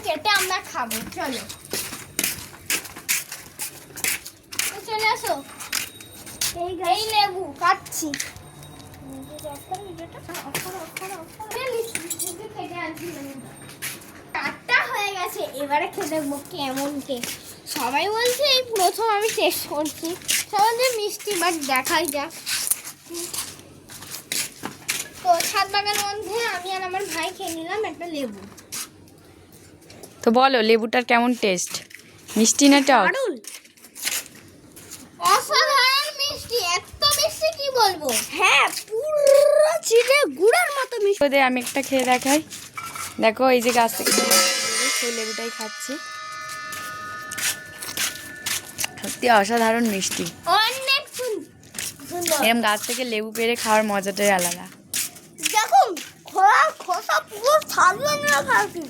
কেটে আমরা খাবো। চলো চলে আসো। এই লেবু কাটছি। কাটটা হয়ে গেছে, এবারে খেতে দেখবো কেমন টেস্ট। সবাই বলছে এই প্রথম আমি টেস্ট করছি, সবাই যে মিষ্টি, বাট দেখাই যাক। তো ছাদ বাগানের মধ্যে আমি আর আমার ভাই খেয়ে নিলাম একটা লেবু। তো বলো লেবুটার কেমন টেস্ট, মিষ্টি না টক? অসাধারণ মিষ্টি, এত মিষ্টি কি বলবো। হ্যাঁ, পুরো চিড়ে গুড়ের মতো মিষ্টি। ওদের আমি একটা খেয়ে দেখাই। দেখো এই যে গাছ থেকে সেই লেবুটাই খাচ্ছি, সত্যি অসাধারণ মিষ্টি। অনেক সুন্দর। এরকম গাছ থেকে লেবু পেড়ে খাওয়ার মজাটাই আলাদা। দেখুন খোসা পুরো থাকবে না খাচ্ছি।